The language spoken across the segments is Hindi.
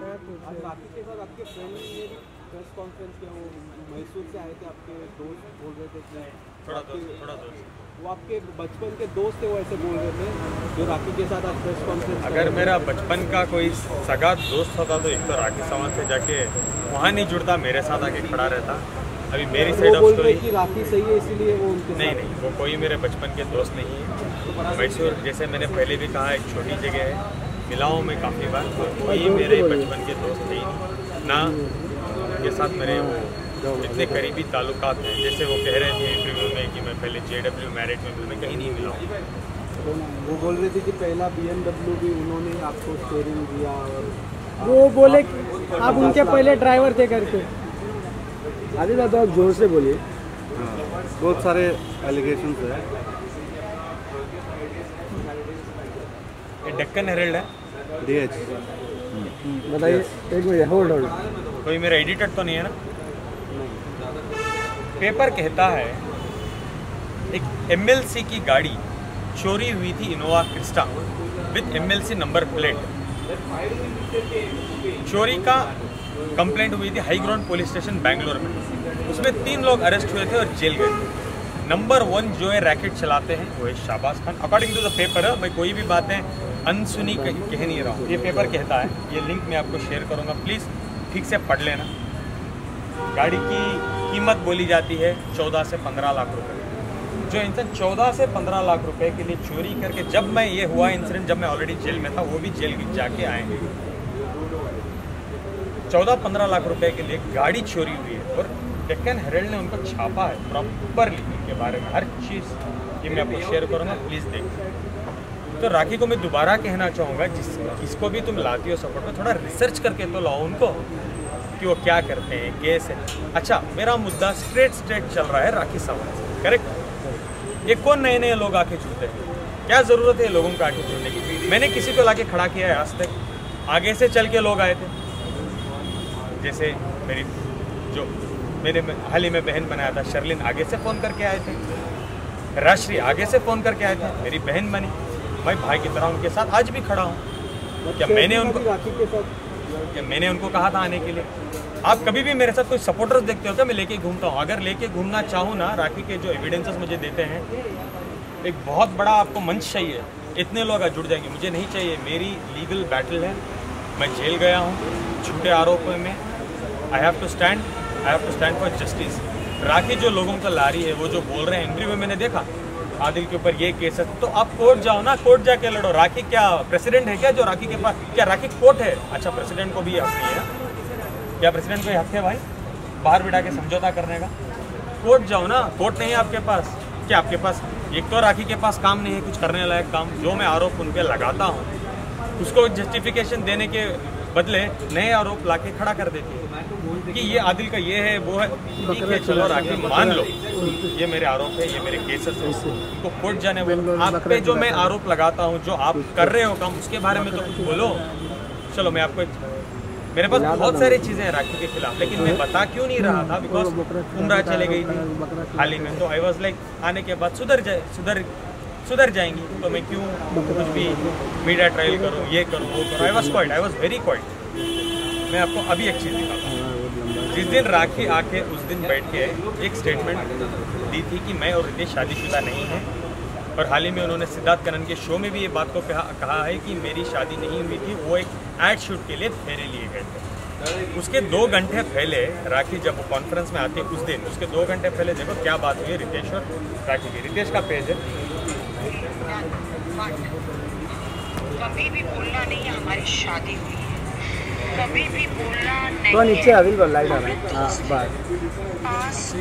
आज राखी के साथ आपके फ्रेंड ने भी प्रेस कॉन्फ्रेंस किया, वो मैसूर से आए थे, आपके दोस्त बोल रहे थे कि थोड़ा दोस्त वो आपके बचपन के दोस्त थे, वो ऐसे बोल रहे थे जो राखी के साथ आज प्रेस कॉन्फ्रेंस। अगर मेरा बचपन का कोई सगा दोस्त होता तो एक तो राखी सावंत से जाके वहाँ नहीं जुड़ता, मेरे साथ आके खड़ा रहता। अभी मेरी साइड ऑफ स्टोरी कि राखी सही है इसीलिए वो उनके नहीं, वो कोई मेरे बचपन के दोस्त नहीं है। मैसूर जैसे मैंने पहले भी कहा एक छोटी जगह है, मिला हूँ मैं काफ़ी बार, कोई मेरे बचपन के दोस्त नहीं ना के साथ मेरे इतने करीबी ताल्लुकात हैं। जैसे वो कह रहे थे इंटरव्यू में कि मैं पहले JW मैरिट में मैं कहीं नहीं मिला हूँ। वो बोल रहे थे कि पहला BMW भी उन्होंने आपको स्टीयरिंग दिया, और वो बोले आप उनके पहले ड्राइवर थे करके। आदि दादा आप जोर से बोलिए। बहुत सारे एलिगेशंस है। ये डेक्कन हेरल्ड है, DH बताइए। एक मिनट, होल्ड। कोई मेरा एडिटर तो नहीं है ना? पेपर कहता है एक MLC की गाड़ी चोरी हुई थी, Innova Crysta with MLC number plate. चोरी का कंप्लेंट हुई थी high ground police station Bangalore में। उसमें 3 लोग अरेस्ट हुए थे और जेल गए थे। नंबर 1 जो है रैकेट चलाते हैं वो है Shahbaz Khan, according to the paper है। मैं कोई भी बातें अनसुनी कह नहीं रहा हूँ, ये पेपर कहता है। ये लिंक मैं आपको शेयर करूँगा, प्लीज़ ठीक से पढ़ लेना। गाड़ी की कीमत बोली जाती है 14 से 15 लाख रुपए। जो इंसान 14 से 15 लाख रुपए के लिए चोरी करके, जब मैं ये हुआ इंसिडेंट जब मैं ऑलरेडी जेल में था, वो भी जेल जाके आए। 14-15 लाख रुपए के लिए गाड़ी चोरी हुई है और डेक्कन हेरल्ड ने उनको छापा है प्रॉपरली के बारे में हर चीज़। ये मैं आपको शेयर करूँगा, प्लीज़ देखिए। तो राखी को मैं दोबारा कहना चाहूँगा, जिसको भी तुम लाती हो सपोर्ट में, थोड़ा रिसर्च करके तो लाओ उनको कि वो क्या करते हैं, कैसे। अच्छा, मेरा मुद्दा स्ट्रेट चल रहा है राखी सावंत से, करेक्ट? ये कौन नए लोग आके जुड़ते हैं? क्या ज़रूरत है लोगों को आके जुड़ने की? मैंने किसी को लाके खड़ा किया है आज तक? आगे से चल के लोग आए थे, जैसे मेरी जो मेरे हाल ही में बहन बनाया था शर्लिन, आगे से फ़ोन करके आए थे। राश्री आगे से फ़ोन करके आए थे, मेरी बहन बनी। मैं भाई की तरह उनके साथ आज भी खड़ा हूँ। क्या मैंने उनको कहा था आने के लिए? आप कभी भी मेरे साथ कोई सपोर्टर्स देखते हो क्या मैं लेके घूमता हूँ? अगर लेके घूमना चाहूँ ना, राखी के जो एविडेंसेस मुझे देते हैं, एक बहुत बड़ा आपको मंच चाहिए, इतने लोग जुड़ जाएंगे। मुझे नहीं चाहिए, मेरी लीगल बैटल है। मैं जेल गया हूँ झूठे आरोपों में। I have to stand for justice. Rakhi जो लोगों को ला रही है, वो जो बोल रहे हैं, इंटरव्यू में मैंने देखा आदिल के ऊपर ये केस है, तो आप कोर्ट जाओ ना, कोर्ट जाके लड़ो। राखी क्या प्रेसिडेंट है क्या जो राखी के पास? क्या राखी कोर्ट है? अच्छा, प्रेसिडेंट को भी हक नहीं है क्या? प्रेसिडेंट को हक है भाई बाहर बिठा के समझौता करने का? कोर्ट जाओ ना, कोर्ट नहीं है आपके पास? क्या आपके पास एक तो राखी के पास काम नहीं है कुछ करने लायक काम? जो मैं आरोप उन पर लगाता हूँ उसको जस्टिफिकेशन देने के बदले नए आरोप लाके खड़ा कर देती है कि ये आदिल का ये है वो है। ठीक है, चलो राखी मान लो ये मेरे आरोप है, ये मेरे केसेस है, उनको कोर्ट जाने बोलो। आप पे जो मैं आरोप लगाता हूँ, जो आप कर रहे हो काम, उसके बारे में तो कुछ बोलो। चलो मैं आपको, मेरे पास बहुत सारी चीज़ें हैं राखी के खिलाफ, लेकिन मैं बता क्यों नहीं रहा था? बिकॉज उम्र चले गई थी हाल ही में, तो आई वॉज लाइक आने के बाद सुधर जाएंगी, तो मैं क्यों कुछ भी मीडिया ट्रायल करूँ, ये करूँ, वो करूँ। I was very quite. मैं आपको अभी एक चीज़ दिखाता हूँ। जिस दिन राखी आके उस दिन बैठ के एक स्टेटमेंट दी थी कि मैं और रितेश शादीशुदा नहीं है, और हाल ही में उन्होंने सिद्धार्थ कनन के शो में भी ये बात को कहा है कि मेरी शादी नहीं हुई थी, वो एक एड शूट के लिए फेरे लिए गए थे। उसके 2 घंटे पहले राखी जब वो कॉन्फ्रेंस में आती है उस दिन, उसके 2 घंटे पहले देखो क्या बात हुई है रितेश और राखी की। रितेश का पेज है। कभी भी बोलना नहीं है हमारी शादी हुई है, कभी भी बोलना नहीं तो नीचे अभी लाइट आ रहा है। पास्ट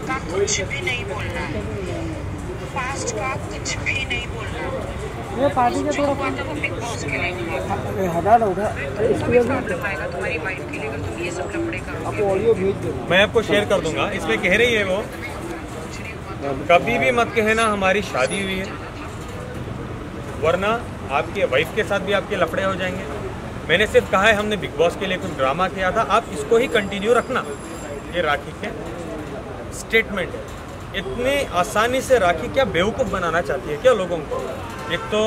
का कुछ भी नहीं बोलना है, पास्ट का कुछ भी नहीं बोलना। वो पार्टी के थोड़ा वो बिग बॉस के लिए हटा होगा प्रॉब्लम आएगा तुम्हारी वाइफ के लिए अगर तुम ये सब लफड़े करोगे। आपको ऑडियो भेज दो, मैं आपको शेयर कर दूंगा। इसमें कह रही है वो, कभी भी मत कहना हमारी शादी हुई है, वरना आपके वाइफ के साथ भी आपके लफड़े हो जाएंगे। मैंने सिर्फ कहा है हमने बिग बॉस के लिए कुछ ड्रामा किया था, आप इसको ही कंटिन्यू रखना। ये राखी के स्टेटमेंट है। इतनी आसानी से राखी क्या बेवकूफ़ बनाना चाहती है क्या लोगों को? एक तो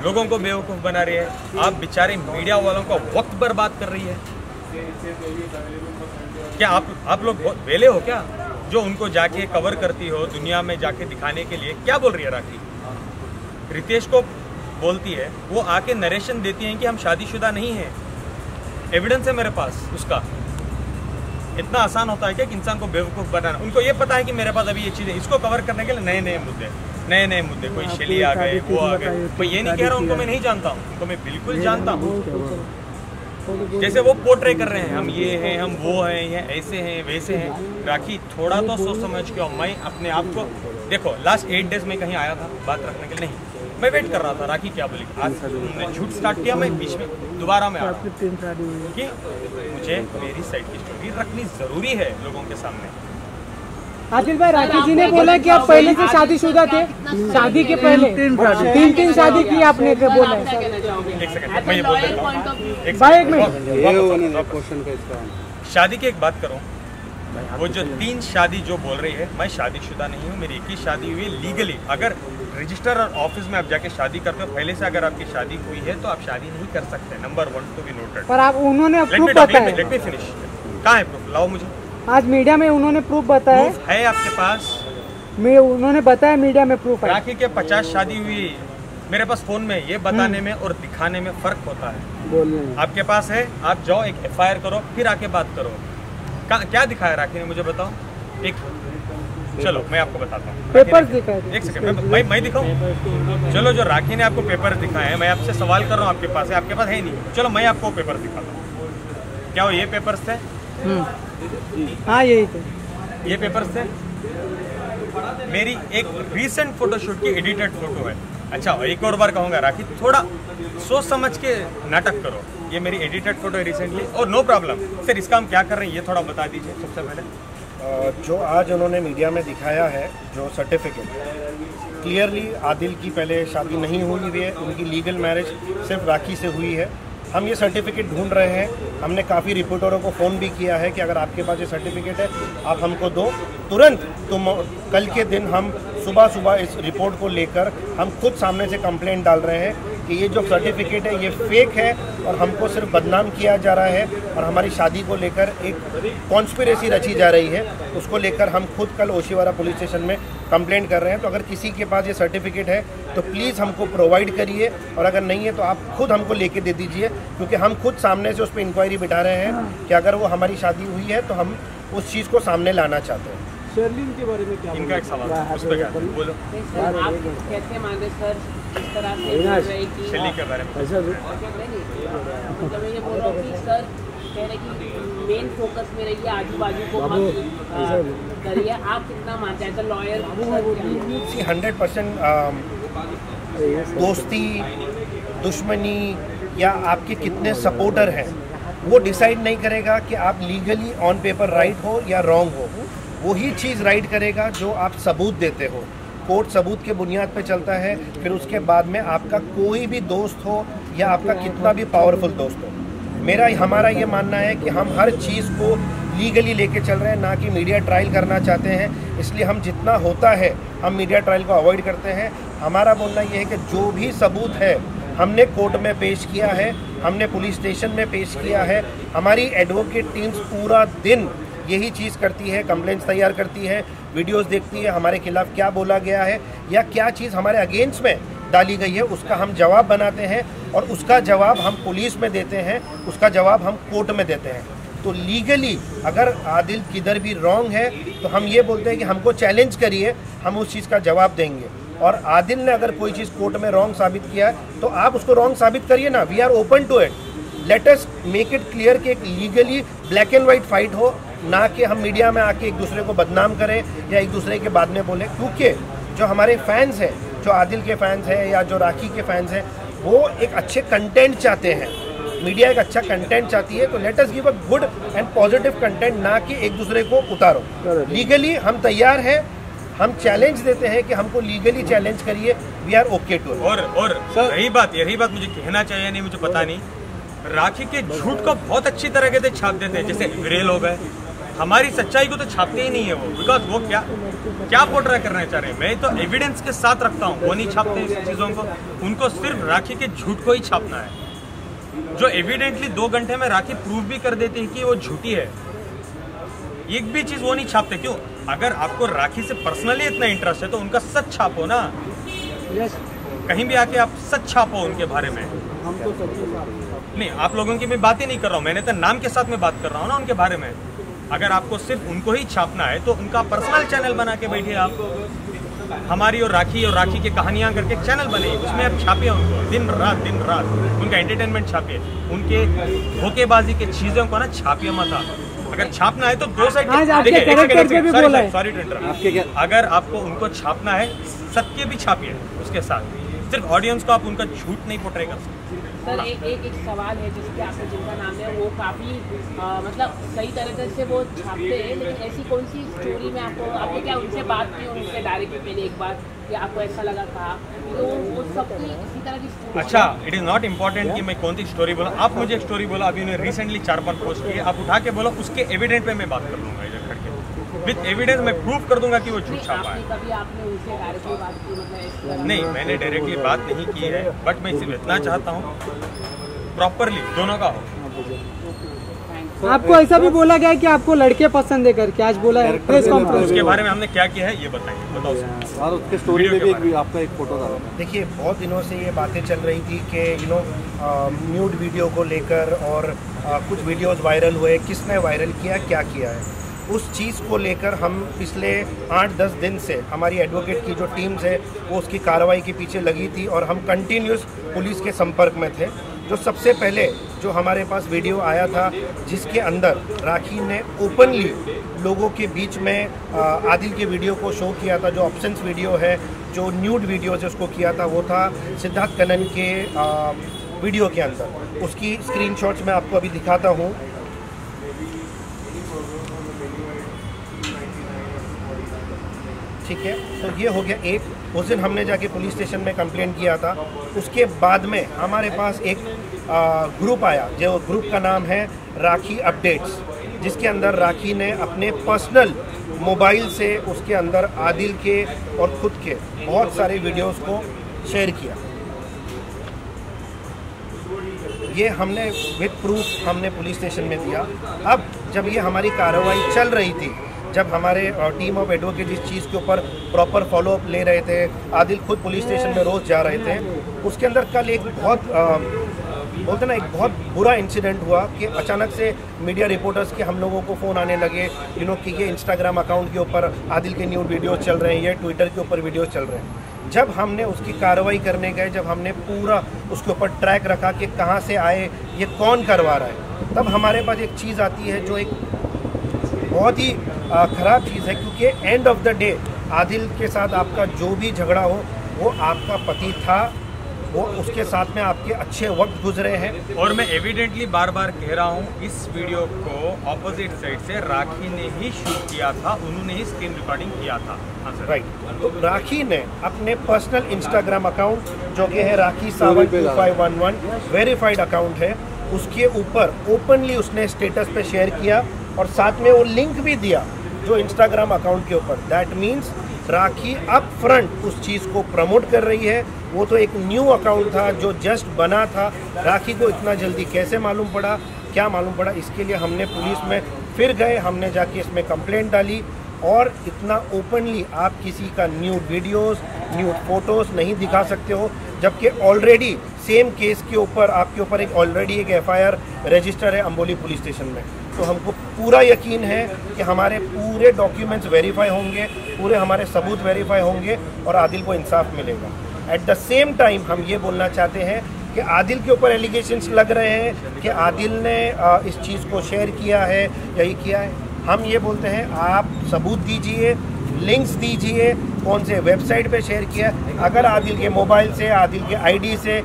लोगों को बेवकूफ़ बना रही है, आप बेचारे मीडिया वालों का वक्त बर्बाद कर रही है। क्या आप लोग बहुत वेले हो क्या, जो उनको जाके कवर करती हो दुनिया में जाके दिखाने के लिए? क्या बोल रही है राखी? रितेश को बोलती है, वो आके नरेशन देती हैं कि हम शादीशुदा नहीं हैं, एविडेंस है मेरे पास उसका। इतना आसान होता है क्या कि इंसान को बेवकूफ़ बनाना? उनको ये पता है कि मेरे पास अभी ये चीज़ है, इसको कवर करने के लिए नए नए मुद्दे, कोई शेली आ गए, वो आ गए। मैं ये नहीं कह रहा उनको मैं नहीं जानता हूँ, उनको मैं बिल्कुल जानता हूँ। जैसे वो पोर्ट्रे कर रहे हैं, हम ये हैं, हम वो हैं, ये ऐसे हैं, वैसे हैं। राखी थोड़ा तो सोच समझ के आओ। मैं अपने आप को देखो, लास्ट 8 डेज में कहीं आया था बात रखने के लिए नहीं, मैं वेट कर रहा था राखी क्या बोली। आज उन्होंने झूठ स्टार्ट किया, मैं बीच में दोबारा में आ रहा हूँ कि मुझे मेरी साइड की स्टोरी रखनी ज़रूरी है लोगों के सामने। आदिल भाई, राखी जी ने बोला कि आप पहले से शादीशुदा थे, शादी के पहले तीन शादी की आपने बोला है। एक सेकंड, मैं ये बोल देता हूँ भाई, एक मिनट। शादी की एक बात करूँ, वो जो 3 शादी जो बोल रही है, मैं शादीशुदा नहीं हूँ, मेरी एक ही शादी हुई है लीगली। अगर रजिस्टर और ऑफिस में आप जाके शादी करते हो, पहले से अगर आपकी शादी हुई है तो आप शादी नहीं कर सकते। Number 1 to be noted. पर आप उन्होंने प्रूफ बताया, लेट मी फिनिश। कहाँ है प्रूफ? लाओ मुझे। आज मीडिया में उन्होंने प्रूफ बताया है आपके पास? उन्होंने बताया मीडिया में प्रूफ है। राखी के 50 शादी हुई मेरे पास फोन में, ये बताने में और दिखाने में फर्क होता है। आपके पास है, आप जाओ एक FIR करो, फिर आके बात करो। क्या दिखाया राखी ने मुझे बताओ। एक चलो मैं आपको बताता हूँ, पेपर दिखाए। एक सेकंड, मैं दिखाऊँ? चलो, जो राखी ने आपको पेपर दिखाए हैं, मैं आपसे सवाल कर रहा हूँ, आपके पास है? आपके पास है नहीं। चलो मैं आपको पेपर दिखाता हूँ। क्या वो ये पेपर्स थे? हाँ, यही थे, ये पेपर्स थे। मेरी एक रीसेंट फोटोशूट की एडिटेड फोटो है। अच्छा, एक और बार कहूँगा राखी, थोड़ा सोच समझ के नाटक करो। ये मेरी एडिटेड फोटो है रिसेंटली, और नो प्रॉब्लम। सर, इसका हम क्या कर रहे हैं ये थोड़ा बता दीजिए सबसे पहले। जो आज उन्होंने मीडिया में दिखाया है, जो सर्टिफिकेट, क्लियरली आदिल की पहले शादी नहीं हुई हुई है, उनकी लीगल मैरिज सिर्फ राखी से हुई है। हम ये सर्टिफिकेट ढूंढ रहे हैं। हमने काफ़ी रिपोर्टरों को फ़ोन भी किया है कि अगर आपके पास ये सर्टिफिकेट है आप हमको दो तुरंत। तो कल के दिन हम सुबह इस रिपोर्ट को लेकर हम खुद सामने से कंप्लेंट डाल रहे हैं कि ये जो सर्टिफिकेट है ये फेक है और हमको सिर्फ बदनाम किया जा रहा है और हमारी शादी को लेकर एक कॉन्स्पिरेसी रची जा रही है। उसको लेकर हम खुद कल ओशीवारा पुलिस स्टेशन में कंप्लेंट कर रहे हैं। तो अगर किसी के पास ये सर्टिफिकेट है तो प्लीज़ हमको प्रोवाइड करिए, और अगर नहीं है तो आप खुद हमको लेके दे दीजिए, क्योंकि हम खुद सामने से उस पर इंक्वायरी बिठा रहे हैं कि अगर वो हमारी शादी हुई है तो हम उस चीज़ को सामने लाना चाहते हैं। शर्लिन के बारे में क्या? इनका एक सवाल है, उस पे क्या बोलो। आप कैसे माने सर इस तरह से बोल रहे कि शैली के बारे में मतलब मैं ये बोल रहा हूँ कि सर कह रहे कि मेन फोकस में रहिए, आजू बाजू को करिए। आप कितना मानते हैं एज अ लॉयर? 100% दोस्ती, दुश्मनी या आपके कितने सपोर्टर हैं वो डिसाइड नहीं करेगा कि आप लीगली ऑन पेपर राइट हो या रॉन्ग हो। वही चीज़ राइट करेगा जो आप सबूत देते हो। कोर्ट सबूत के बुनियाद पे चलता है। फिर उसके बाद में आपका कोई भी दोस्त हो या आपका कितना भी पावरफुल दोस्त हो, हमारा ये मानना है कि हम हर चीज़ को लीगली लेके चल रहे हैं, ना कि मीडिया ट्रायल करना चाहते हैं। इसलिए हम जितना होता है हम मीडिया ट्रायल को अवॉइड करते हैं। हमारा बोलना ये है कि जो भी सबूत है हमने कोर्ट में पेश किया है, हमने पुलिस स्टेशन में पेश किया है। हमारी एडवोकेट टीम्स पूरा दिन यही चीज़ करती है, कंप्लेंट्स तैयार करती है, वीडियोस देखती है, हमारे खिलाफ क्या बोला गया है या क्या चीज़ हमारे अगेंस्ट में डाली गई है उसका हम जवाब बनाते हैं, और उसका जवाब हम पुलिस में देते हैं, उसका जवाब हम कोर्ट में देते हैं। तो लीगली अगर आदिल किधर भी रॉन्ग है तो हम ये बोलते हैं कि हमको चैलेंज करिए, हम उस चीज़ का जवाब देंगे। और आदिल ने अगर कोई चीज़ कोर्ट में रॉन्ग साबित किया है तो आप उसको रॉन्ग साबित करिए ना। We are open to it. Let us make it clear कि एक legally black and white fight हो, ना कि हम मीडिया में आके एक दूसरे को बदनाम करें या एक दूसरे के बाद में बोलें। क्योंकि जो हमारे फैंस हैं, जो आदिल के फैंस हैं या जो राखी के फैंस हैं, वो एक अच्छे कंटेंट चाहते हैं। मीडिया एक अच्छा कंटेंट चाहती है, तो let us give a good and positive content, ना कि एक दूसरे को उतारो। लीगली हम तैयार हैं, हम चैलेंज देते हैं कि हमको लीगली चैलेंज करिए। We are okay too. और यही बात मुझे कहना चाहिए, नहीं मुझे पता नहीं। राखी के झूठ को बहुत अच्छी तरीके से छाप देते हैं, जैसे विरेल हो गए, हमारी सच्चाई को तो छापते ही नहीं है वो, बिकॉज वो क्या पोर्ट्रे करना चाह रहे हैं। मैं तो एविडेंस के साथ रखता हूँ, वो नहीं छापते इस चीज़ों को। उनको सिर्फ राखी के झूठ को ही छापना है, जो एविडेंटली 2 घंटे में राखी प्रूव भी कर देती है कि वो झूठी है। एक भी चीज़ वो नहीं छापते। क्यों? अगर आपको राखी से पर्सनली इतना इंटरेस्ट है तो उनका सच छापो ना। कहीं भी आके आप सच छापो उनके बारे में। हम तो सच ही नहीं, आप लोगों की मैं बात ही नहीं कर रहा हूँ, मैंने तो नाम के साथ में बात कर रहा हूँ ना उनके बारे में। अगर आपको सिर्फ उनको ही छापना है तो उनका पर्सनल चैनल बना के बैठिए आप। हमारी और राखी की कहानियां करके चैनल बने, उसमें आप छापिए उनको दिन रात उनका एंटरटेनमेट छापिए, उनके धोखेबाजी के चीज़ों को ना छापिए मत आप। अगर छापना है तो 2 साइड, सॉरी टू इंटरप्ट, अगर आपको उनको छापना है सत्य भी छापिए उसके साथ, सिर्फ ऑडियंस को आप उनका झूठ नहीं पोर्ट्रे कर सकते। सर एक सवाल है जिसके आपने जिनका नाम है वो काफ़ी मतलब सही तरीके से वो छापते हैं, लेकिन ऐसी कौन सी स्टोरी में आपने क्या उनसे बात की उनसे डायरेक्टली पहले एक बार कि आपको ऐसा लगा था तो वो सबकी इसी तरह की स्टोरी? अच्छा, इट इज़ नॉट इम्पॉर्टेंट कि मैं कौन सी स्टोरी बोला। आप मुझे एक स्टोरी बोला, अभी उन्होंने रिसेंटली 4-5 पोस्ट किए, आप उठा के बोलो, उसके एविडेंट पे मैं बात कर लूँगा इधर खड़ के, विद एविडेंस मैं प्रूव कर दूंगा कि वो झूठ छापा है। कभी आपने उनसे डायरेक्टली बात की? मतलब नहीं, मैंने डायरेक्टली बात नहीं की है, बट मैं सिर्फ इतना चाहता हूँ प्रॉपरली दोनों का हो। आपको ऐसा भी बोला गया है कि आपको लड़के पसंद है करके, आज बोला है प्रेस कॉन्फ्रेंस। उसके बारे में हमने क्या किया है ये बताइए, बताओ। और उसके स्टोरी में भी आपका एक फोटो था। देखिए, बहुत दिनों से ये बातें चल रही थी कि न्यूड वीडियो को लेकर और कुछ वीडियोस वायरल हुए, किसने वायरल किया, क्या किया है, उस चीज़ को लेकर हम पिछले 8-10 दिन से हमारी एडवोकेट की जो टीम्स है वो उसकी कार्रवाई के पीछे लगी थी और हम कंटिन्यूस पुलिस के संपर्क में थे। जो सबसे पहले जो हमारे पास वीडियो आया था जिसके अंदर राखी ने ओपनली लोगों के बीच में आदिल के वीडियो को शो किया था, जो ऑप्शंस वीडियो है, जो न्यूड वीडियो है उसको किया था, वो था सिद्धार्थ कनन के वीडियो के अंदर। उसकी स्क्रीनशॉट्स मैं आपको अभी दिखाता हूँ। ठीक है, तो ये हो गया एक। उस दिन हमने जाके पुलिस स्टेशन में कंप्लेंट किया था। उसके बाद में हमारे पास एक ग्रुप आया, जो ग्रुप का नाम है राखी अपडेट्स, जिसके अंदर राखी ने अपने पर्सनल मोबाइल से उसके अंदर आदिल के और खुद के बहुत सारे वीडियोस को शेयर किया। ये हमने विद प्रूफ हमने पुलिस स्टेशन में दिया। अब जब ये हमारी कार्रवाई चल रही थी, जब हमारे टीम ऑफ एडवोकेट इस चीज़ के ऊपर प्रॉपर फॉलोअप ले रहे थे, आदिल खुद पुलिस स्टेशन में रोज़ जा रहे थे, उसके अंदर कल एक बहुत बोलते ना एक बहुत बुरा इंसिडेंट हुआ कि अचानक से मीडिया रिपोर्टर्स के हम लोगों को फ़ोन आने लगे कि ये इंस्टाग्राम अकाउंट के ऊपर आदिल के न्यूड वीडियोज़ चल रहे हैं, ये ट्विटर के ऊपर वीडियोज़ चल रहे हैं। जब हमने उसकी कार्रवाई करने गए, जब हमने पूरा उसके ऊपर ट्रैक रखा कि कहाँ से आए, ये कौन करवा रहा है, तब हमारे पास एक चीज़ आती है जो एक बहुत ही ख़राब चीज़ है, क्योंकि end of the day Adil के साथ आपका जो भी झगड़ा हो वो आपका पति था, वो उसके साथ में आपके अच्छे वक्त गुजरे हैं। और मैं एविडेंटली बार बार कह रहा हूँ, इस वीडियो को ऑपोजिट साइड से राखी ने ही शूट किया था, उन्होंने ही स्क्रीन रिकॉर्डिंग किया था। हाँ सर, राइट। तो राखी ने अपने पर्सनल इंस्टाग्राम अकाउंट जो कि है राखी सावंत 2511 वेरीफाइड अकाउंट है, उसके ऊपर ओपनली उसने स्टेटस पे शेयर किया और साथ में वो लिंक भी दिया जो इंस्टाग्राम अकाउंट के ऊपर। That means rakhi up front उस चीज़ को प्रमोट कर रही है। वो तो एक न्यू अकाउंट था जो जस्ट बना था, राखी को इतना जल्दी कैसे मालूम पड़ा, क्या मालूम पड़ा, इसके लिए हमने पुलिस में फिर गए, हमने जाके इसमें कंप्लेंट डाली। और इतना ओपनली आप किसी का न्यूड वीडियोस, न्यूड फोटोज़ नहीं दिखा सकते हो, जबकि ऑलरेडी सेम केस के ऊपर आपके ऊपर एक ऑलरेडी एक FIR रजिस्टर है अम्बोली पुलिस स्टेशन में। तो हमको पूरा यकीन है कि हमारे पूरे डॉक्यूमेंट्स वेरीफाई होंगे, पूरे हमारे सबूत वेरीफाई होंगे और आदिल को इंसाफ मिलेगा। एट द सेम टाइम हम ये बोलना चाहते हैं कि आदिल के ऊपर एलिगेशंस लग रहे हैं कि आदिल ने इस चीज़ को शेयर किया है, यही किया है। हम ये बोलते हैं आप सबूत दीजिए, लिंक्स दीजिए, कौन से वेबसाइट पे शेयर किया। अगर आदिल के मोबाइल से, आदिल के ID से,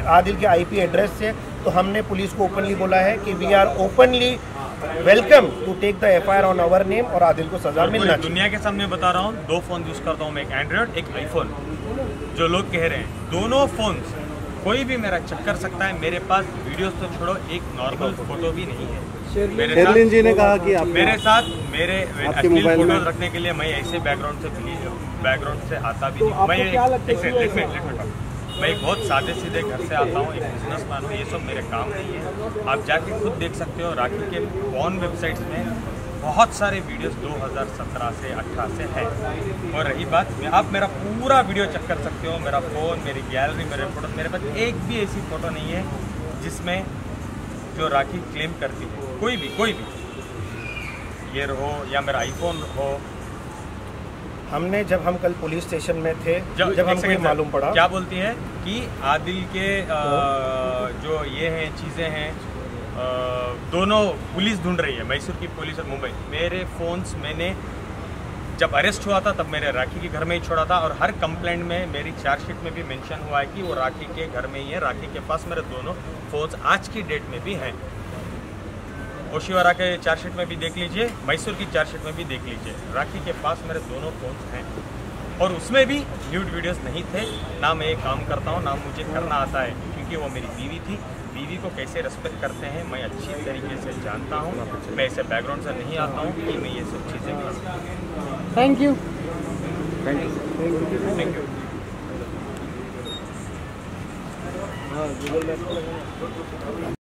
आदिल के IP एड्रेस से, तो हमने पुलिस को ओपनली बोला है कि we are openly welcome to take the FIR on our name और आदिल को सजा मिलना चाहिए। दुनिया के सामने बता रहा हूँ, 2 फ़ोन यूज़ करता हूँ मैं, एक एंड्रॉयड एक आईफोन। जो लोग कह रहे हैं दोनों फ़ोन्स कोई भी मेरा चेक कर सकता है। मेरे पास वीडियोस तो छोड़ो, एक नॉर्मल फोटो भी नहीं है शेरलिन जी ने कहा कि मेरे साथ मेरे असली मोबाइल फोटोज में रखने के लिए मैं ऐसे बैकग्राउंड से आता भी तो नहीं। आपको मैं क्या लगता है मैं एक बहुत सादे सीधे घर से आता हूँ, एक बिजनेसमैन हूँ, ये सब मेरे काम नहीं है। आप जाके खुद देख सकते हो, राखी के पॉर्न वेबसाइट्स में बहुत सारे वीडियोस 2017 से 18 से है। और रही बात, आप मेरा पूरा वीडियो चेक कर सकते हो, मेरा फ़ोन, मेरी गैलरी, मेरे फोटो, मेरे पास एक भी ऐसी फ़ोटो नहीं है जिसमें जो राखी क्लेम करती है। कोई भी ये हो या मेरा आईफोन हो। हमने जब हम कल पुलिस स्टेशन में थे, जब एक हमको ये सेकंड मालूम पड़ा, क्या बोलती है कि आदिल के जो ये हैं चीज़ें हैं, दोनों पुलिस ढूंढ रही है, मैसूर की पुलिस और मुंबई। मेरे फ़ोन्स मैंने जब अरेस्ट हुआ था तब मेरे राखी के घर में ही छोड़ा था, और हर कंप्लेंट में मेरी चार्जशीट में भी मेंशन हुआ है कि वो राखी के घर में ही है। राखी के पास मेरे दोनों फ़ोन्स आज की डेट में भी हैं। ओशिवारा के चार्जशीट में भी देख लीजिए, मैसूर की चार्जशीट में भी देख लीजिए, राखी के पास मेरे दोनों फ़ोन्स हैं। और उसमें भी न्यूड वीडियोस नहीं थे। ना मैं ये काम करता हूँ, ना मुझे करना आता है, क्योंकि वो मेरी बीवी थी। बीवी को कैसे रिस्पेक्ट करते हैं मैं अच्छी तरीके से जानता हूँ। मैं ऐसे बैकग्राउंड से नहीं आता हूँ कि मैं ये सब चीज़ें करूँ। Thank you. Thank you. हाँ, गूगल मैप